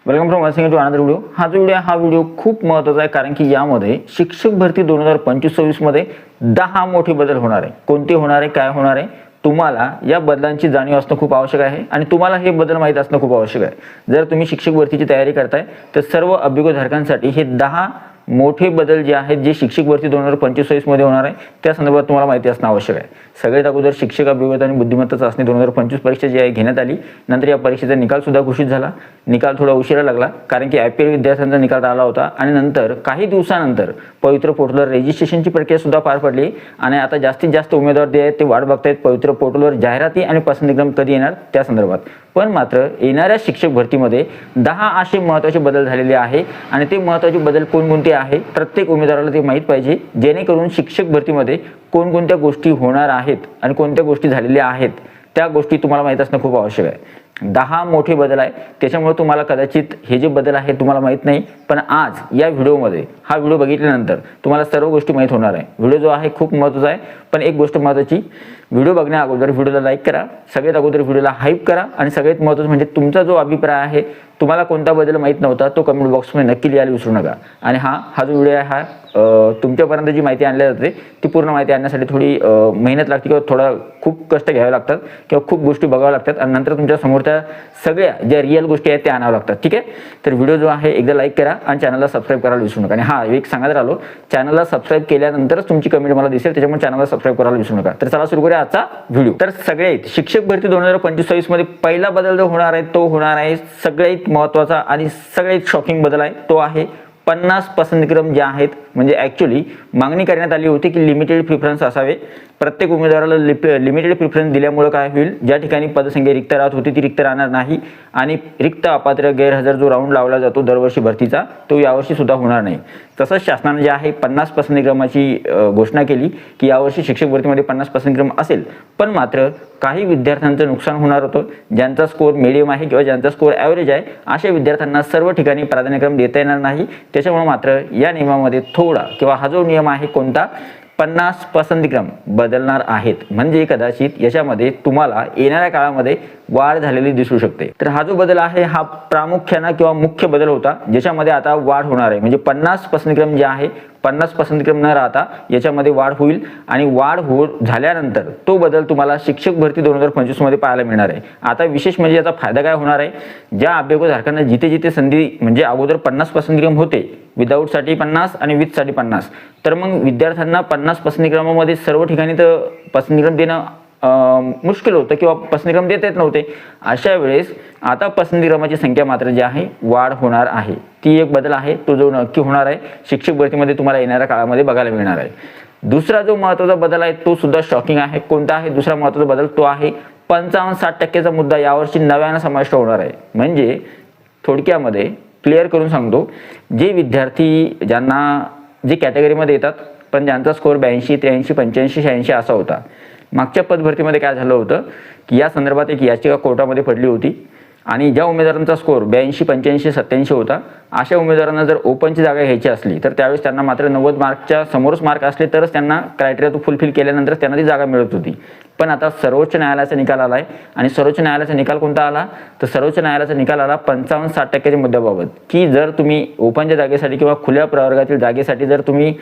Welcome from watching to another video. हा video खूप महत्त्वाचा आहे, कारण की यामध्ये शिक्षक भरती 2025-26 मध्ये 10 मोठे बदल होणार आहे। कोणते होणार आहे, काय होणार आहे, तुम्हाला या बदलांची जाणीव असणं खूप आवश्यक आहे आणि तुम्हाला हे बदल माहीत असणं खूप आवश्यक आहे। जर तुम्ही शिक्षक भरतीची तयारी करताय तर सर्व अभियोगधारकांसाठी हे 10 मोठे बदल जे आहेत, जे शिक्षक भरती 2025-26 मध्ये होणार आहे, त्या संदर्भात तुम्हाला माहिती असणं आवश्यक आहे। सगळ्यात अगोदर शिक्षक अभियोगिता आणि बुद्धिमत्ता चाचणी 2025 परीक्षा जी आहे घेण्यात आली। नंतर या परीक्षेचा निकाल सुद्धा घोषित झाला। निकाल थोडा उशिरा लागला, कारण की IPL विद्यार्थ्यांचा निकाल आला होता आणि नंतर काही दिवसानंतर पवित्र पोर्टलवर रजिस्ट्रेशनची प्रक्रिया सुद्धा पार पडली आणि आता जास्तीत जास्त उमेदवार जे आहेत ते वाट बघतायत पवित्र पोर्टलवर जाहिराती आणि पसंतीक्रम कधी येणार त्या संदर्भात। पण मात्र येणाऱ्या शिक्षक भरतीमध्ये 10 असे महत्त्वाचे बदल झालेले आहे आणि ते महत्त्वाचे बदल कोणकोणते आहे प्रत्येक उमेदवाराला ते माहित पाहिजे, जेणेकरून शिक्षक भरतीमध्ये कोणकोणत्या गोष्टी होणार आहेत आणि कोणत्या गोष्टी झालेल्या आहेत त्या गोष्टी तुम्हाला माहित असणं खूप आवश्यक आहे। 10 मोठे बदल आहे, त्याच्यामुळे तुम्हाला कदाचित हे जे बदल आहे तुम्हाला माहित नाही, पण आज या व्हिडिओमध्ये हा व्हिडिओ बघितल्यानंतर तुम्हाला सर्व गोष्टी माहित होणार आहे। व्हिडिओ जो आहे खूप महत्त्वाचा आहे, पण एक गोष्ट महत्त्वाची, व्हिडिओ बघण्या अगोदर व्हिडिओला लाईक करा, सगळ्यात अगोदर व्हिडिओला हाईप करा आणि सगळ्यात महत्त्वाचं म्हणजे तुमचा जो अभिप्राय आहे, तुम्हाला कोणता बदल माहित नव्हता तो कमेंट बॉक्समध्ये नक्की लिहायला विसरू नका। आणि हा जो व्हिडिओ आहे तुमच्यापर्यंत जी माहिती आणली जाते ती पूर्ण माहिती आणण्यासाठी थोडी मेहनत लागते किंवा थोडा खूप कष्ट घ्यावे लागतात किंवा खूप गोष्टी बघाव्या लागतात आणि नंतर तुमच्या समोरच्या सगळ्या ज्या रिअल गोष्टी आहेत त्या आणाव्या लागतात। ठीक आहे, तर व्हिडिओ जो आहे एकदा लाईक करा आणि चॅनलला सबस्क्राईब करायला विसरू नका। आणि एक सांगत राहिलो, चॅनलला सबस्क्राईब केल्यानंतरच तुमची कमेंट मला दिसेल, त्याच्यामुळे चॅनलला सबस्क्राईब करायला विसरू नका। तर चला सुरू करूया आजचा व्हिडिओ। तर सगळ्यात शिक्षक भरती 2025-26 मध्ये पहिला बदल जो होणार आहे तो होणार आहे सगळ्यात महत्त्वाचा आणि सगळ्यात शॉकिंग बदल आहे, तो आहे 50 पसंतीक्रम जे आहेत। म्हणजे ॲक्च्युअली मागणी करण्यात आली होती की लिमिटेड प्रिफरन्स असावे, प्रत्येक उमेदवाराला लिमिटेड प्रिफरन्स दिल्यामुळे काय होईल, ज्या ठिकाणी पदसंख्या रिक्त राहत होती ती रिक्त राहणार नाही आणि रिक्त अपात्र गैरहजर जो राऊंड लावला जातो दरवर्षी भरतीचा तो यावर्षी सुद्धा होणार नाही। तसंच शासनाने जे आहे 50 पसंतीक्रमाची घोषणा केली की यावर्षी शिक्षक भरतीमध्ये 50 पसंतीक्रम असेल, पण मात्र काही विद्यार्थ्यांचं नुकसान होणार होतं, ज्यांचा स्कोर मीडियम आहे किंवा ज्यांचा स्कोर ॲव्हरेज आहे अशा विद्यार्थ्यांना सर्व ठिकाणी प्राधान्यक्रम देता येणार नाही। त्याच्यामुळे मात्र या नियमामध्ये थोडा किंवा हा जो नियम आहे कोणता 50 पसंतीक्रम बदलणार आहेत, म्हणजे कदाचित याच्यामध्ये तुम्हाला येणाऱ्या काळामध्ये वाढ झालेली दिसू शकते। तर हा जो बदल आहे हा प्रामुख्याने किंवा मुख्य बदल होता, ज्याच्यामध्ये आता वाढ होणार आहे। म्हणजे 50 पसंतीक्रम जे आहे 50 पसंतीक्रम न राहता याच्यामध्ये वाढ होईल आणि वाढ झाल्यानंतर तो बदल तुम्हाला शिक्षक भरती 2025 मध्ये पाहायला मिळणार आहे। आता विशेष म्हणजे याचा फायदा काय होणार आहे, ज्या अभियोगधारकांना जिथे जिथे संधी म्हणजे अगोदर 50 पसंतीक्रम होते, विदाऊटसाठी 50 आणि विथसाठी 50, तर मग विद्यार्थ्यांना 50 पसंतीक्रमामध्ये सर्व ठिकाणी तर पसंतीक्रम देणं मुश्किल होतं किंवा पसंतीक्रम देता येत नव्हते। अशा वेळेस आता पसंतीक्रमाची संख्या मात्र जी आहे वाढ होणार आहे, ती एक बदल आहे, तो जो नक्की होणार आहे शिक्षक भरतीमध्ये तुम्हाला येणाऱ्या काळामध्ये बघायला मिळणार आहे। दुसरा जो महत्त्वाचा बदल आहे तो सुद्धा शॉकिंग आहे। कोणता आहे दुसरा महत्त्वाचा बदल, तो आहे 55-60% मुद्दा यावर्षी नव्यानं समाविष्ट होणार आहे। म्हणजे थोडक्यामध्ये क्लिअर करून सांगतो, जे विद्यार्थी ज्यांना जे कॅटेगरीमध्ये येतात पण ज्यांचा स्कोर 82, 83, 85, 86 असा होता, मागच्या पदभरतीमध्ये काय झालं होतं की या संदर्भात एक याचिका कोर्टामध्ये पडली होती आणि ज्या उमेदवारांचा स्कोर 82, 85, 87 होता अशा उमेदवारांना जर ओपनची जागा घ्यायची असली तर त्यावेळेस त्यांना मात्र 90 मार्कच्या समोरच मार्क असले तरच त्यांना क्रायटेरिया तो फुलफिल केल्यानंतर त्यांना ती जागा मिळत होती। पण आता सर्वोच्च न्यायालयाचा निकाल आला आहे आणि सर्वोच्च न्यायालयाचा निकाल कोणता आला, तर सर्वोच्च न्यायालयाचा निकाल आला 55-60% मुद्द्याबाबत, की जर तुम्ही ओपनच्या जागेसाठी किंवा खुल्या प्रवर्गातील जागेसाठी जर तुम्ही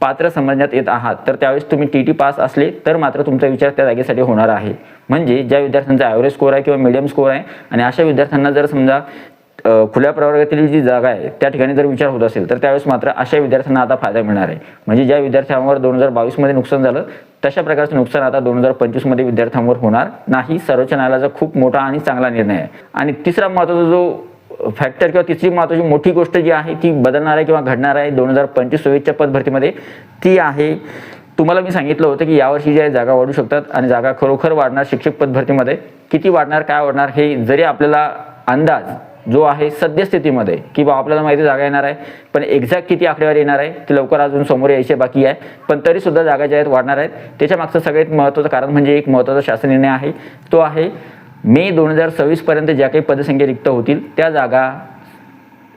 पात्र समजण्यात येत आहात तर त्यावेळेस तुम्ही TT पास असले तर मात्र तुमचा विचार त्या जागेसाठी होणार आहे। म्हणजे ज्या विद्यार्थ्यांचा ॲव्हरेज स्कोर आहे किंवा मीडियम स्कोर आहे आणि अशा विद्यार्थ्यांना जर समजा खुल्या प्रवर्गातील जी जागा आहे त्या ठिकाणी जर विचार होत असेल तर त्यावेळेस मात्र अशा विद्यार्थ्यांना आता फायदा मिळणार आहे। म्हणजे ज्या विद्यार्थ्यांवर 2022 मध्ये नुकसान झालं तशा प्रकारचं नुकसान आता 2025 मध्ये विद्यार्थ्यांवर होणार नाही। सर्वोच्च न्यायालयाचा खूप मोठा आणि चांगला निर्णय आहे। आणि तिसरा महत्त्वाचा जो फॅक्टर किंवा तिसरी महत्त्वाची मोठी गोष्ट जी आहे ती बदलणार आहे किंवा घडणार आहे 2025-26च्या पदभरतीमध्ये, ती आहे, तुम्हाला मी सांगितलं होतं की यावर्षी ज्या जागा वाढू शकतात आणि जागा खरोखर वाढणार शिक्षक पदभरतीमध्ये, किती वाढणार काय वाढणार हे जरी आपल्याला अंदाज जो आहे सद्यस्थितीमध्ये की बा आपल्याला माहिती जागा येणार आहे, पण एक्झॅक्ट किती आकडेवारी येणार आहे ते लवकर अजून समोर यायचे बाकी आहे, पण तरी सुद्धा जागा ज्या आहेत वाढणार आहेत। त्याच्या मागचं सगळ्यात महत्त्वाचं कारण म्हणजे एक महत्त्वाचा शासन निर्णय आहे, तो आहे मे 2026 पर्यंत ज्या काही पदसंख्या रिक्त होतील त्या जागा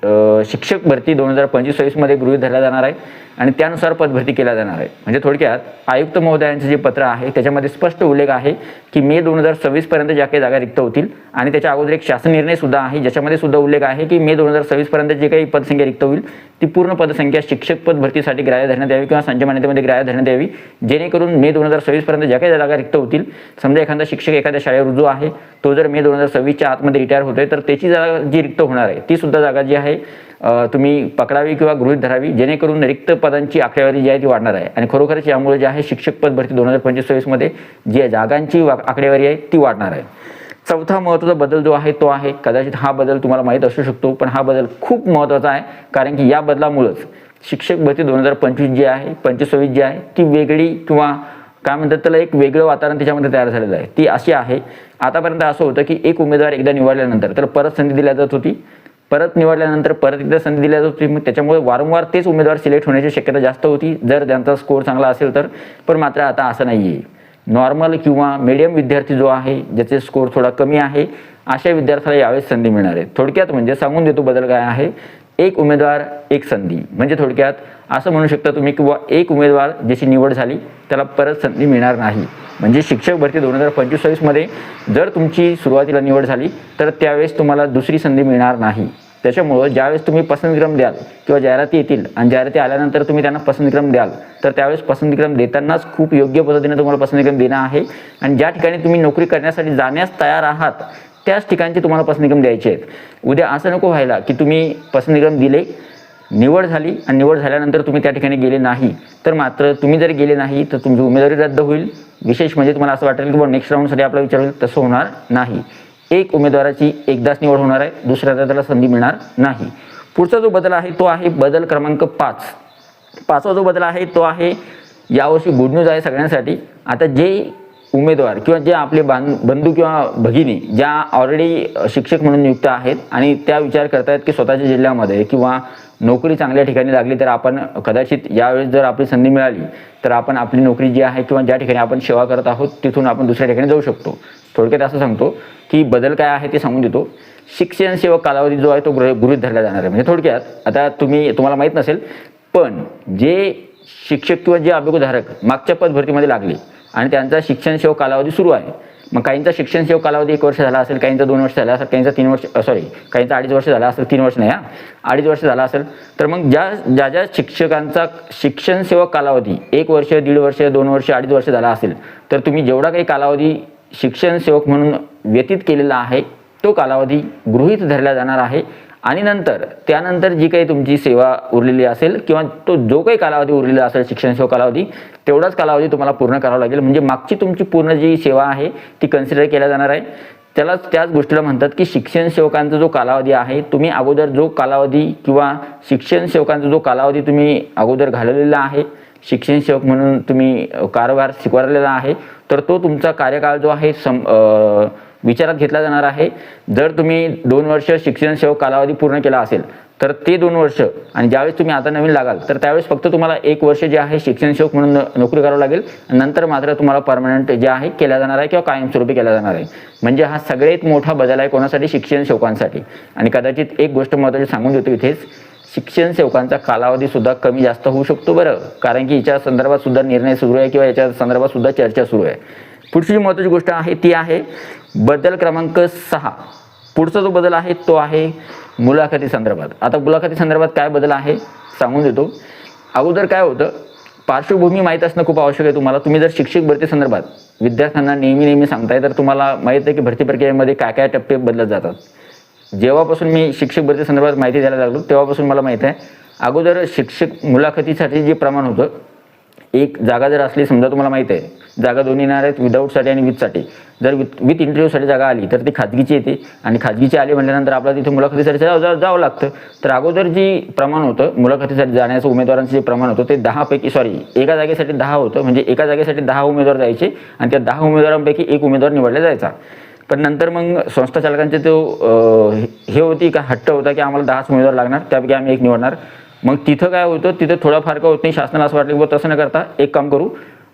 शिक्षक भरती 2025-26 मध्ये गृहीत धरला जाणार आहे आणि त्यानुसार पदभरती केला जाणार आहे. म्हणजे थोडक्यात आयुक्त महोदयांचे जे पत्र आहे त्याच्यामध्ये स्पष्ट उल्लेख आहे की मे 2026 पर्यंत ज्या काही जागा रिक्त होतील आणि त्याच्या अगोदर एक शासन निर्णय सुद्धा आहे ज्याच्यामध्ये सुद्धा उल्लेख आहे की मे 2026 पर्यंत जे काही पदसंख्या रिक्त होईल ती पूर्ण पदसंख्या शिक्षक पद भरतीसाठी ग्राह्य धरण्यात यावी किंवा संच मान्यतेमध्ये ग्राह्य धरण्यात यावी, जेणेकरून मे 2026 पर्यंत ज्या काही जागा रिक्त होतील, समजा एखादा शिक्षक एखाद्या शाळेवर रुजू आहे, तो जर मे 2026च्या आतमध्ये रिटायर होतोय तर त्याची जागा जी रिक्त होणार आहे ती सुद्धा जागा जी आहे तुम्ही पकडावी किंवा गृहीत धरावी, जेणेकरून रिक्त पदांची आकडेवारी जी आहे ती वाढणार आहे आणि खरोखरच यामुळे जे आहे शिक्षक पद भरती 2025-26 मध्ये जी जागांची आकडेवारी आहे ती वाढणार आहे. चौथा महत्त्वाचा बदल जो आहे तो आहे, कदाचित हा बदल तुम्हाला माहीत असू शकतो पण हा बदल खूप महत्त्वाचा आहे, कारण की या बदलामुळेच शिक्षक भरती 2025 जी आहे 25-26 जी आहे ती वेगळी किंवा काय म्हणतात त्याला एक वेगळं वातावरण त्याच्यामध्ये तयार झालेलं आहे. ती अशी आहे, आतापर्यंत असं होतं की एक उमेदवार एकदा निवडल्यानंतर तर परत संधी दिल्या जात होती, परत निवडल्यानंतर परत एकदा संधी दिल्या जात होती, मग त्याच्यामुळे वारंवार तेच उमेदवार सिलेक्ट होण्याची शक्यता जास्त होती जर त्यांचा स्कोर चांगला असेल तर. पण मात्र आता असं नाही आहे. नॉर्मल किंवा मीडियम विद्यार्थी जो आहे ज्याचे स्कोर थोडा कमी आहे अशा विद्यार्थ्याला यावेळेस संधी मिळणार आहे. थोडक्यात म्हणजे सांगून देतो बदल काय आहे, एक उमेदवार एक संधी, म्हणजे थोडक्यात असं म्हणू शकता तुम्ही किंवा एक उमेदवार ज्याची निवड झाली त्याला परत संधी मिळणार नाही. म्हणजे शिक्षक भरती 2025-26 मध्ये जर तुमची सुरुवातीला निवड झाली तर त्यावेळेस तुम्हाला दुसरी संधी मिळणार नाही. त्याच्यामुळं ज्यावेळेस तुम्ही पसंतीक्रम द्याल किंवा जाहिराती येतील आणि जाहिराती आल्यानंतर तुम्ही त्यांना पसंतीक्रम द्याल तर त्यावेळेस पसंतीक्रम देतानाच खूप योग्य पद्धतीने तुम्हाला पसंतीक्रम देणं आहे आणि ज्या ठिकाणी तुम्ही नोकरी करण्यासाठी जाण्यास तयार आहात त्याच ठिकाणचे तुम्हाला पसंतीक्रम द्यायचे आहेत. उद्या असं नको व्हायला की तुम्ही पसंतीक्रम दिले, निवड झाली आणि निवड झाल्यानंतर तुम्ही त्या ठिकाणी गेले नाही तर मात्र तुम्ही जर गेले नाही तर तुमची उमेदवारी रद्द होईल. विशेष म्हणजे तुम्हाला असं वाटेल की नेक्स्ट राऊंडसाठी आपला विचार होईल, तसं होणार नाही. एक उमेदवाराची एकदाच निवड होणार आहे, दुसऱ्याला त्याला संधी मिळणार नाही. पुढचा जो बदल आहे तो आहे बदल क्रमांक 5. पाचवा जो बदल आहे तो आहे, यावर्षी गुड न्यूज आहे सगळ्यांसाठी. आता जे उमेदवार किंवा जे आपले बंधू किंवा भगिनी ज्या ऑलरेडी शिक्षक म्हणून नियुक्त आहेत आणि त्या विचार करतायत की स्वतःच्या जिल्ह्यामध्ये किंवा नोकरी चांगल्या ठिकाणी लागली तर आपण कदाचित यावेळेस जर आपली संधी मिळाली तर आपण आपली नोकरी जी आहे किंवा ज्या ठिकाणी आपण सेवा करत आहोत तिथून आपण दुसऱ्या ठिकाणी जाऊ शकतो. थोडक्यात असं सांगतो की बदल काय आहे ते सांगून देतो. शिक्षण सेवक कालावधी जो आहे तो गृहीत धरला जाणार आहे. म्हणजे थोडक्यात आता तुम्हाला माहीत नसेल पण जे शिक्षक किंवा जे अभियोगधारक मागच्या पदभरतीमध्ये लागले आणि त्यांचा शिक्षण सेवक कालावधी सुरू आहे, मग काहींचा शिक्षण सेवक कालावधी 1 वर्ष झाला असेल, काहींचा 2 वर्ष झाला असेल, काहींचा 3 वर्ष काहींचा 2.5 वर्ष झाला असेल, 3 वर्ष नाही 2.5 वर्ष झाला असेल, तर मग ज्या शिक्षकांचा शिक्षण सेवक कालावधी 1 वर्ष, 1.5 वर्ष, 2 वर्ष, 2.5 वर्ष झाला असेल तर तुम्ही जेवढा काही कालावधी शिक्षण सेवक म्हणून व्यतीत केलेला आहे तो कालावधी गृहीत धरला जाणार आहे आणि त्यानंतर जी काही तुमची सेवा उरलेली असेल किंवा तो जो काही कालावधी उरलेला असेल शिक्षण सेवा कालावधी तेवढाच कालावधी तुम्हाला पूर्ण करावा लागेल. म्हणजे मागची तुमची पूर्ण जी सेवा आहे ती कन्सिडर केल्या जाणार आहे. त्याच गोष्टीला म्हणतात की शिक्षण सेवकांचा जो कालावधी आहे, तुम्ही अगोदर जो कालावधी किंवा शिक्षण सेवकांचा जो कालावधी तुम्ही अगोदर घालवलेला आहे, शिक्षण सेवक म्हणून तुम्ही कारभार स्वीकारलेला आहे, तर तो तुमचा कार्यकाळ जो आहे विचारात घेतला जाणार आहे. जर तुम्ही 2 वर्ष शिक्षण सेवक कालावधी पूर्ण केला असेल तर ते 2 वर्ष आणि ज्यावेळेस तुम्ही आता नवीन लागाल तर त्यावेळेस फक्त तुम्हाला 1 वर्ष जे आहे शिक्षण सेवक म्हणून नोकरी करावं लागेल. नंतर मात्र तुम्हाला परमनंट जे आहे केला जाणार आहे किंवा कायमस्वरूपी केला जाणार आहे. म्हणजे हा सगळ्यात मोठा बदल आहे कोणासाठी, शिक्षण सेवकांसाठी. आणि कदाचित एक गोष्ट महत्त्वाची सांगून देतो इथेच, शिक्षण सेवकांचा कालावधी सुद्धा कमी जास्त होऊ शकतो बरं, कारण की याच्या संदर्भात सुद्धा निर्णय सुरू आहे किंवा याच्या संदर्भात सुद्धा चर्चा सुरू आहे. पुढची जी महत्त्वाची गोष्ट आहे ती आहे बदल क्रमांक 6. पुढचा जो बदल आहे तो आहे मुलाखती संदर्भात. आता मुलाखती संदर्भात काय बदल आहे सांगून देतो. अगोदर काय होतं, पार्श्वभूमी माहीत असणं खूप आवश्यक आहे तुम्हाला. तुम्ही जर शिक्षक भरती संदर्भात विद्यार्थ्यांना नेहमी सांगताय तर तुम्हाला माहीत आहे की भरती प्रक्रियेमध्ये काय टप्पे बदलत जातात. जेव्हापासून मी शिक्षक भरती संदर्भात माहिती द्यायला लागलो तेव्हापासून मला माहीत आहे, अगोदर शिक्षक मुलाखतीसाठी जे प्रमाण होतं, एक जागा जर असली, समजा तुम्हाला माहिती आहे जागा दोन्ही येणार आहेत, विदाऊटसाठी आणि विथसाठी. जर विथ इंटरव्ह्यूसाठी जागा आली तर ती खाजगीची येते आणि खाजगीची आली म्हटल्यानंतर आपल्याला तिथे मुलाखतीसाठी जावं लागतं. तर अगोदर जी प्रमाण होतं मुलाखतीसाठी जाण्याचं उमेदवारांचं जे प्रमाण होतं ते 10 पैकी एका जागेसाठी 10 होतं. म्हणजे एका जागेसाठी 10 उमेदवार जायचे आणि त्या 10 उमेदवारांपैकी एक उमेदवार निवडला जायचा. पण नंतर मग संस्था चालकांचे तो हे होती का हट्ट होता की आम्हाला 10 उमेदवार लागणार, त्यापैकी आम्ही एक निवडणार. मग तिथं काय होतं, तिथं थोडाफार काय होत नाही, शासनाला असं वाटलं की तसं न करता एक काम करू,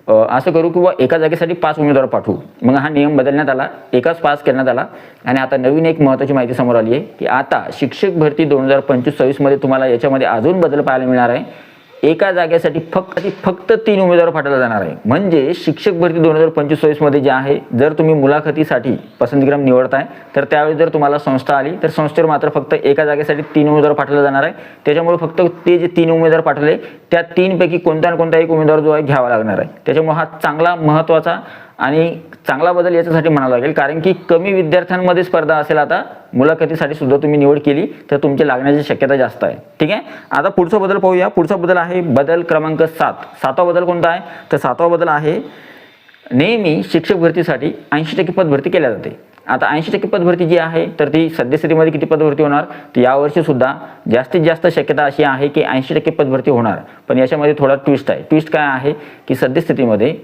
असं करू किंवा एका जागेसाठी 5 उमेदवार पाठवू. मग हा नियम बदलण्यात आला, एकाच पास करण्यात आला. आणि आता नवीन एक महत्त्वाची माहिती समोर आली आहे की आता शिक्षक भरती 2025-26 मध्ये तुम्हाला याच्यामध्ये अजून बदल पाहायला मिळणार आहे. एका जागेसाठी फक्त 3 उमेदवार पाठवले जाणार आहे. म्हणजे शिक्षक भरती 2025-26 मध्ये जे आहे, जर तुम्ही मुलाखतीसाठी पसंतीक्रम निवडताय तर त्यावेळी जर तुम्हाला संस्था आली तर संस्थेवर मात्र फक्त एका जागेसाठी 3 उमेदवार पाठवले जाणार आहे. त्याच्यामुळे फक्त ते जे 3 उमेदवार पाठवले त्या 3 पैकी कोणता ना कोणता एक उमेदवार जो आहे घ्यावा लागणार आहे. त्याच्यामुळे हा चांगला महत्त्वाचा आणि चांगला बदल याच्यासाठी म्हणावा लागेल, कारण की कमी विद्यार्थ्यांमध्ये स्पर्धा असेल. आता मुलाखतीसाठी सुद्धा तुम्ही निवड केली तर तुमची लागण्याची शक्यता जास्त आहे. ठीक आहे. आता पुढचा बदल पाहूया. पुढचा बदल आहे बदल क्रमांक 7. 7वा बदल कोणता आहे तर 7वा बदल आहे नेहमी शिक्षक भरतीसाठी 80% पद भरती केल्या जाते. आता 80% पद भरती जी आहे तर ती सद्यस्थितीमध्ये किती पद भरती होणार तर यावर्षी सुद्धा जास्तीत जास्त शक्यता अशी आहे की 80% पद भरती होणार. पण याच्यामध्ये थोडा ट्विस्ट आहे. ट्विस्ट काय आहे की सद्यस्थितीमध्ये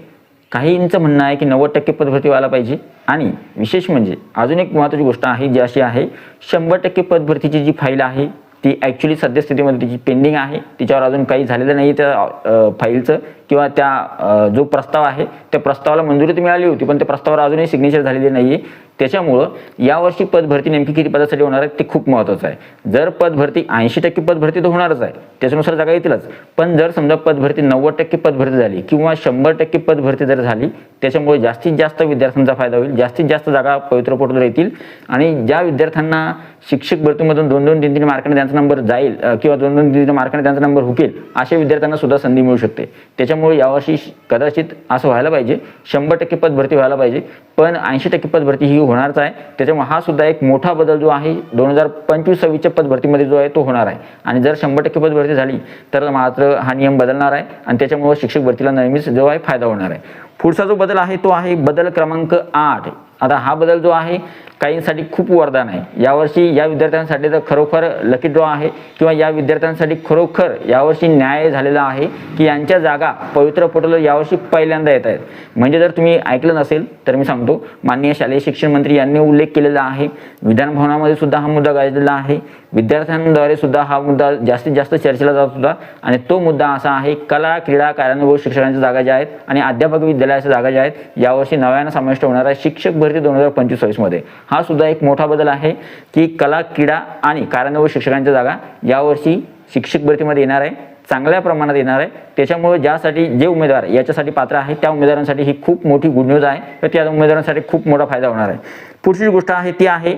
काहींचं म्हणणं आहे की 90% पद भरती व्हायला पाहिजे. आणि विशेष म्हणजे अजून एक महत्त्वाची गोष्ट आहे जी अशी आहे, 100% पद भरतीची जी फाईल आहे ती ॲक्च्युली सद्यस्थितीमध्ये तिची पेंडिंग आहे. तिच्यावर अजून काही झालेलं नाही त्या फाईलचं किंवा त्या जो प्रस्ताव आहे त्या प्रस्तावाला मंजुरी तर मिळाली होती पण त्या प्रस्तावावर अजूनही सिग्नेचर झालेली नाही आहे. त्याच्यामुळं यावर्षी पद भरती नेमकी किती पदासाठी होणार आहे ते खूप महत्त्वाचं आहे. जर पद भरती 80% पद भरती तर होणारच आहे, त्याच्यानुसार जागा येतीलच. पण जर समजा पद भरती 90% पद भरती झाली किंवा 100% पद भरती जर झाली त्याच्यामुळे जास्तीत जास्त विद्यार्थ्यांचा फायदा होईल. जास्तीत जास्त जागा पवित्र पोर्टलवर येतील. आणि ज्या विद्यार्थ्यांना शिक्षक भरतीमधून 2-2, 3-3 मार्काने त्यांचा नंबर जाईल किंवा 2-2, 3-3 मार्काने त्यांचा नंबर हुकेल अशा विद्यार्थ्यांना सुद्धा संधी मिळू शकते. त्याच्यामुळे यावर्षी कदाचित असं व्हायला पाहिजे, 100% पद भरती व्हायला पाहिजे पण 80% पद भरती ही होणारच आहे. त्याच्यामुळे हा सुद्धा एक मोठा बदल जो आहे 2025-26च्या पद भरतीमध्ये जो आहे तो होणार आहे. आणि जर 100% पद भरती झाली तर मात्र हा नियम बदलणार आहे आणि त्याच्यामुळे शिक्षक भरतीला नेहमीच जो आहे फायदा होणार आहे. पुढचा जो बदल आहे तो आहे बदल क्रमांक 8. आता हा बदल जो आहे काहींसाठी खूप वरदान आहे. यावर्षी या विद्यार्थ्यांसाठी तर खरोखर लकी ड्रॉ आहे किंवा या विद्यार्थ्यांसाठी खरोखर यावर्षी न्याय झालेला आहे की यांच्या जागा पवित्र पोर्टलवर यावर्षी पहिल्यांदा येत आहेत. म्हणजे जर तुम्ही ऐकलं नसेल तर मी सांगतो, माननीय शालेय शिक्षण मंत्री यांनी उल्लेख केलेला आहे. विधान भवनामध्ये सुद्धा हा मुद्दा गाजलेला आहे. विद्यार्थ्यांद्वारे सुद्धा हा मुद्दा जास्तीत जास्त चर्चेला जात होता. आणि तो मुद्दा असा आहे, कला क्रीडा कार्यानुभव शिक्षकांच्या जागा ज्या आहेत आणि अध्यापक विद्यालयाच्या जागा ज्या आहेत यावर्षी नव्यानं समाविष्ट होणार आहे शिक्षक भरती 2025-26 मध्ये. हा सुद्धा एक मोठा बदल आहे की कला क्रीडा आणि कार्यानुभव शिक्षकांच्या जागा यावर्षी शिक्षक भरतीमध्ये येणार आहे, चांगल्या प्रमाणात येणार आहे. त्याच्यामुळे ज्यासाठी जे उमेदवार याच्यासाठी पात्र आहे त्या उमेदवारांसाठी ही खूप मोठी गुड न्यूज आहे. तर त्या उमेदवारांसाठी खूप मोठा फायदा होणार आहे. पुढची गोष्ट आहे ती आहे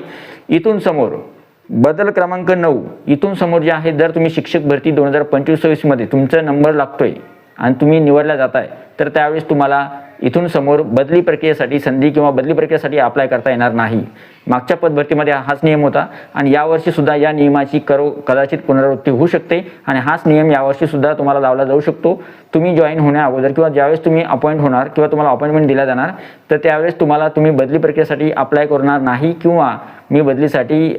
इथून समोर बदल क्रमांक 9. इथून समोर जे आहे, जर तुम्ही शिक्षक भरती 2025-26 मध्ये तुमचा नंबर लागतोय आणि तुम्ही निवडला जाताय तर त्यावेळेस तुम्हाला इथून समोर बदली प्रक्रियेसाठी संधी किंवा बदली प्रक्रियेसाठी अप्लाय करता येणार नाही. मागच्या पदभरतीमध्ये हाच नियम होता आणि यावर्षी सुद्धा या नियमाची कदाचित पुनरावृत्ती होऊ शकते आणि हाच नियम यावर्षी सुद्धा तुम्हाला लावला जाऊ शकतो. तुम्ही जॉईन होण्या अगोदर किंवा ज्यावेळेस तुम्ही अपॉइंट होणार किंवा तुम्हाला अपॉइंटमेंट दिला जाणार तर त्यावेळेस तुम्ही बदली प्रक्रियेसाठी अप्लाय करणार नाही किंवा मी बदलीसाठी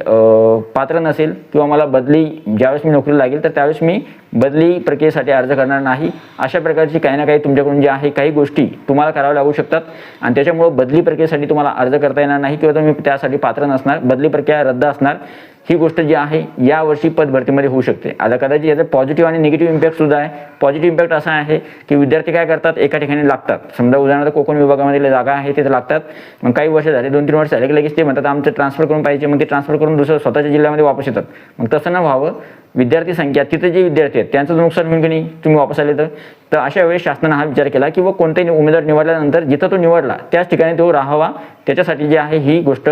पात्र नसेल किंवा मला बदली ज्यावेळेस मी नोकरीला लागेल तर त्यावेळेस मी बदली प्रक्रियेसाठी अर्ज करणार नाही. अशा प्रकारची काही ना काही तुमच्याकडून जे आहे काही गोष्टी तुम्हाला कराव्या लागू शकतात आणि त्याच्यामुळे बदली प्रक्रियेसाठी तुम्हाला अर्ज करता येणार नाही किंवा तुम्ही त्यासाठी पात्र नसणार, बदली प्रक्रिया रद्द असणार. ही गोष्ट जी आहे यावर्षी पद भरतीमध्ये होऊ शकते. आता कदाचित याचा पॉझिटिव्ह आणि निगेटिव्ह इम्पॅक्ट सुद्धा आहे. पॉझिटिव्ह इम्पॅक्ट असा आहे की विद्यार्थी काय करतात, एका ठिकाणी लागतात. समजा उदाहरणार्थ कोकण विभागामध्ये जागा आहे तिथे लागतात. मग काही वर्ष झाले, 2-3 वर्ष झाले की लगेच ते म्हणतात आमचं ट्रान्सफर करून पाहिजे. मग ते ट्रान्सफर करून दुसऱ्या स्वतःच्या जिल्ह्यामध्ये वापस येतात. मग तसं न व्हावं, विद्यार्थी संख्या तिथे जे विद्यार्थी आहेत त्यांचं नुकसान होईल की नाही तुम्ही वापस आले तर अशा वेळेस शासनानं हा विचार केला की कोणताही उमेदवार निवडल्यानंतर जिथं तो निवडला त्याच ठिकाणी तो राहावा. त्याच्यासाठी जी आहे ही गोष्ट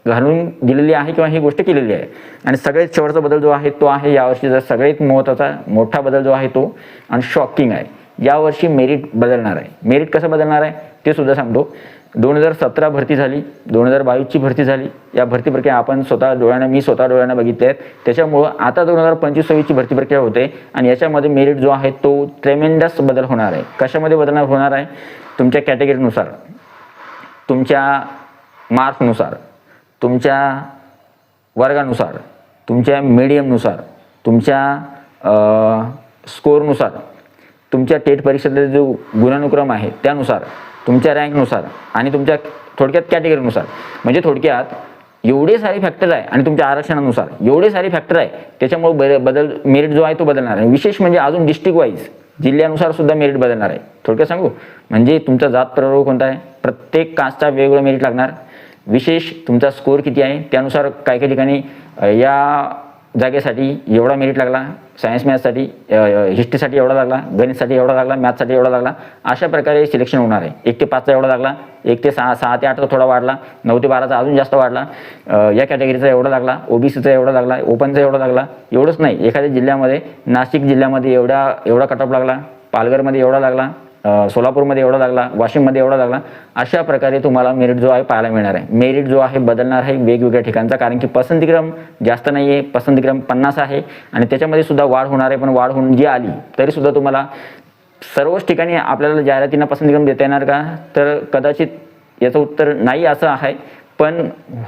घालून दिलेली आहे किंवा ही गोष्ट केलेली आहे. आणि सगळ्यात शेवटचा बदल जो आहे तो आहे यावर्षीचा सगळ्यात महत्त्वाचा मोठा बदल जो आहे तो आणि शॉकिंग आहे. यावर्षी मेरिट बदलणार आहे. मेरिट कसं बदलणार आहे ते सुद्धा सांगतो. 2017 भरती झाली, 2022ची भरती झाली. या भरती प्रक्रिया आपण मी स्वतः डोळ्यानं बघितल्या आहेत. त्याच्यामुळं आता 2025-26ची भरती प्रक्रिया होते आणि याच्यामध्ये मेरिट जो आहे तो ट्रेमेंडस बदल होणार आहे. कशामध्ये बदल होणार आहे, तुमच्या कॅटेगरीनुसार, तुमच्या मार्क्सनुसार, तुमच्या वर्गानुसार, तुमच्या मीडियमनुसार, तुमच्या स्कोरनुसार, तुमच्या टेट परीक्षेतले जो गुणानुक्रम आहे त्यानुसार, तुमच्या रँकनुसार आणि तुमच्या थोडक्यात कॅटेगरीनुसार. म्हणजे थोडक्यात एवढे सारे फॅक्टर आहे आणि तुमच्या आरक्षणानुसार एवढे सारे फॅक्टर आहे. त्याच्यामुळे बदल मेरिट जो आहे तो बदलणार आहे. विशेष म्हणजे अजून डिस्ट्रिक्ट वाईज जिल्ह्यानुसार सुद्धा मेरिट बदलणार आहे. थोडक्यात सांगू म्हणजे तुमचा जात प्रवर्ग कोणता आहे, प्रत्येक कास्टचा वेगवेगळं मेरिट लागणार. विशेष तुमचा स्कोर किती आहे त्यानुसार काही काही ठिकाणी या जागेसाठी एवढा मेरिट लागला, सायन्स मॅथ्ससाठी हिस्ट्रीसाठी एवढा लागला, गणितसाठी एवढा लागला, मॅथ्ससाठी एवढा लागला. अशा प्रकारे सिलेक्शन होणार आहे. 1 ते 5चा एवढा लागला, 1 ते 6 ते 8चा थोडा वाढला, 9 ते 12चा अजून जास्त वाढला, या कॅटेगरीचा एवढा लागला, ओबीसीचा एवढा लागला, ओपनचा एवढा लागला. एवढंच नाही, एखाद्या जिल्ह्यामध्ये नाशिक जिल्ह्यामध्ये एवढा कट ऑफ लागला, पालघरमध्ये एवढा लागला, सोलापूरमध्ये एवढा लागला, वाशिममध्ये एवढा लागला. अशा प्रकारे तुम्हाला मेरिट जो आहे पाहायला मिळणार आहे. मेरिट जो आहे बदलणार आहे वेगवेगळ्या ठिकाणचा, कारण की पसंतीक्रम जास्त नाही आहे, पसंतीक्रम 50 आहे आणि त्याच्यामध्ये सुद्धा वाढ होणार आहे. पण वाढ होऊन जी आली तरीसुद्धा तुम्हाला सर्वच ठिकाणी आपल्याला जाहिरातींना पसंतीक्रम देता येणार का, तर कदाचित याचं उत्तर नाही असं आहे. पण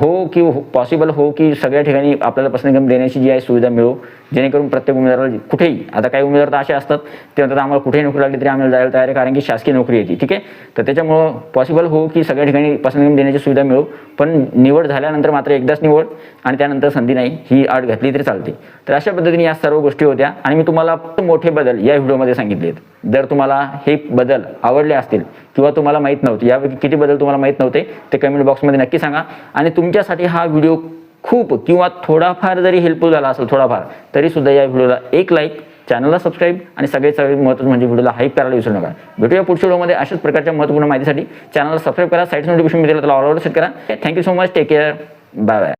हो की पॉसिबल हो की सगळ्या ठिकाणी आपल्याला पसंतीक्रम देण्याची जी आहे सुविधा मिळो, जेणेकरून प्रत्येक उमेदवाराला कुठेही, आता काही उमेदवार तर असे असतात ते म्हणतात आम्हाला कुठेही नोकरी लागली तरी आम्हाला जायला तयार आहे, कारण की शासकीय नोकरी येते. ठीक आहे, तर त्याच्यामुळं पॉसिबल हो की सगळ्या ठिकाणी पसंतीक्रम देण्याची सुविधा मिळो. पण निवड झाल्यानंतर मात्र एकदाच निवड आणि त्यानंतर संधी नाही, ही अट घातली तरी चालते. तर अशा पद्धतीने या सर्व गोष्टी होत्या आणि मी तुम्हाला मोठे बदल या व्हिडिओमध्ये सांगितले आहेत. जर तुम्हाला हे बदल आवडले असतील किंवा तुम्हाला माहीत नव्हते, यापैकी किती बदल तुम्हाला माहीत नव्हते ते कमेंट बॉक्समध्ये नक्की सांगा. आणि तुमच्यासाठी हा व्हिडिओ खूप किंवा थोडाफार जरी हेल्पफुल झाला असेल थोडाफार, तरी सुद्धा या व्हिडिओला एक लाईक, चॅनलला सबस्क्राईब आणि सगळ्यात महत्त्वाचं म्हणजे व्हिडिओला हाईप करायला विसरू नका. भेटूया पुढच्या व्हिडिओमध्ये अशाच प्रकारच्या महत्त्वपूर्ण माहितीसाठी. चॅनलला सबस्क्राईब करा, साईडचं नोटिफिकेशन मिळेल त्याला ऑल ओव्हर सेट करा. Thank you so much, take care, bye bye.